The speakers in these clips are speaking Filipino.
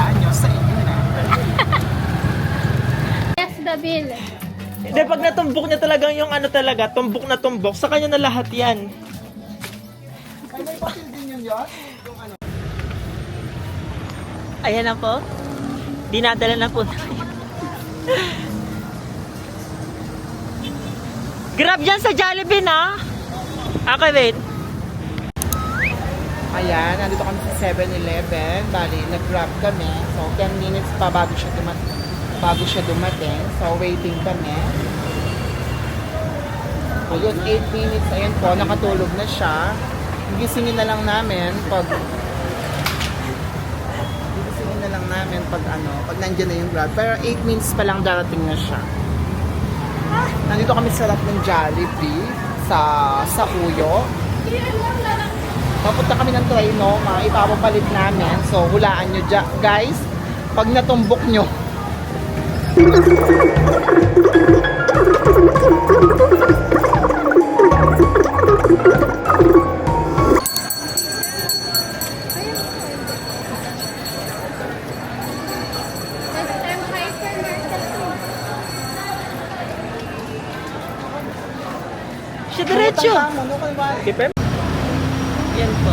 Hulaan nyo sa inyo na. Yes, the bill. Hindi, pag natumbok niya talagang yung ano talaga, tumbok na tumbok, sa kanya na lahat yan. Ay, may patil din yun yun? Yung ano. Ayan na po. Dinadala na po tayo. Grab dyan sa Jollibee na. Okay, wait. Ayan, nandito kami sa 7-Eleven. Bali, nag-grab kami. So, 10 minutes pa bago siya dumating. So, waiting kami. So, yun, 8 minutes. Ayan po, nakatulog na siya. Gisingin na lang namin pag pag nandiyan na yung grab. Pero 8 minutes pa lang darating na siya. Nandito kami sa harap ng Jollibee sa Uyo. Papunta kami ng Trinoma, ipapapalit namin. So, hulaan nyo guys, pag natumbok nyo. Western hypermarket. Siya diretso. Keeper? Yan po.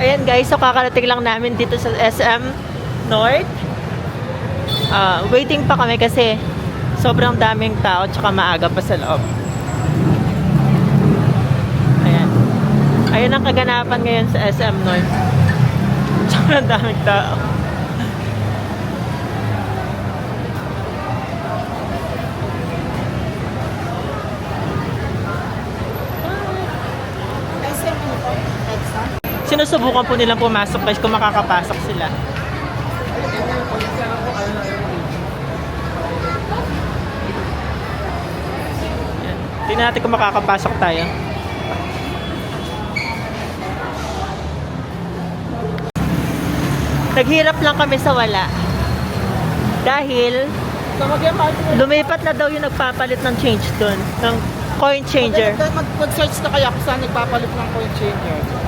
Ayan guys, so kakarating lang namin dito sa SM North. Waiting pa kami kasi sobrang daming tao tsaka maaga pa sa loob. Ayan. Ayan ang kaganapan ngayon sa SM North. Sobrang daming tao. Sinusubukan po nilang pumasok guys kung makakapasok sila. Yan. Tingnan natin kung makakapasok tayo. Naghirap lang kami sa wala. Dahil lumipat na daw yung nagpapalit ng change doon. Ng coin changer. Mag-search na kaya kung saan nagpapalit ng coin changer.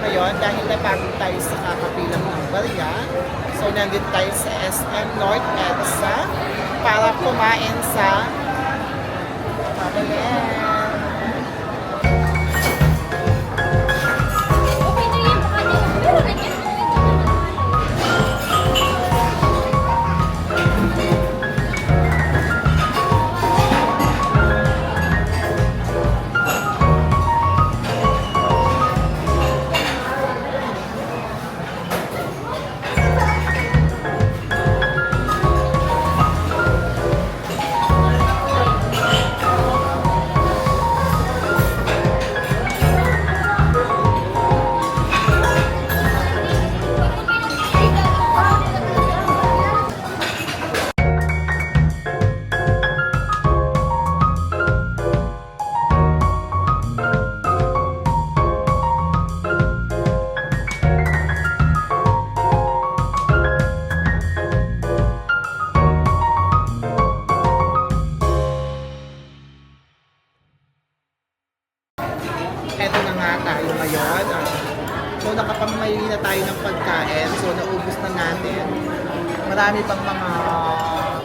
Ngayon, dahil napagod tayo sa kakapilang ng barya, so nandito tayo sa SM North EDSA para kumain sa Pabalen. Okay na yun. Pero ganyan. Eto na nga tayo ngayon. So nakapamili na tayo ng pagkain. So naubos na natin. Marami pang mga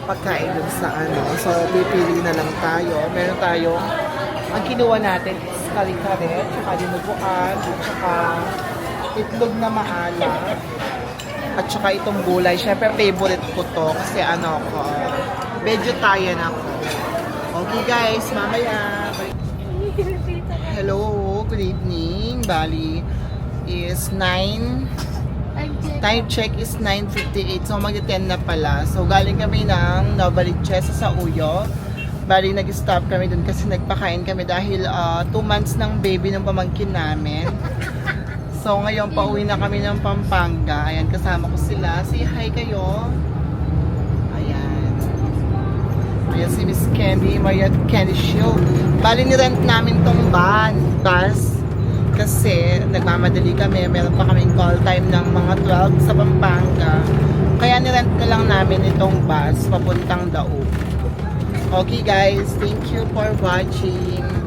pagkain dun sa ano. So pipili na lang tayo. Meron tayong, ang kinuha natin is kare-kare, tsaka dinuguan, tsaka itlog na maalat, at tsaka itong gulay. Siyempre favorite ko to kasi ano ko, vegetarian ako. Okay guys, mamaya. Hello, good evening. Bali is 9. Time check is 9:58. So mag-10 na pala. So galing kami ng Novaliches sa Uyo. Bali nag-stop kami dun kasi nagpakain kami dahil 2 months ng baby ng pamangkin namin. So ngayon pauwi na kami ng Pampanga. Ayan, kasama ko sila. Say hi kayo. Ayan. Ayan si Miss Candy, Marriott Candy Show. Bali ni-rent namin tong bus. kasi nagmamadali kami. Meron pa kaming call time ng mga 12 sa Pampanga. Kaya nirent na lang namin itong bus papuntang Daug. Okay guys, thank you for watching.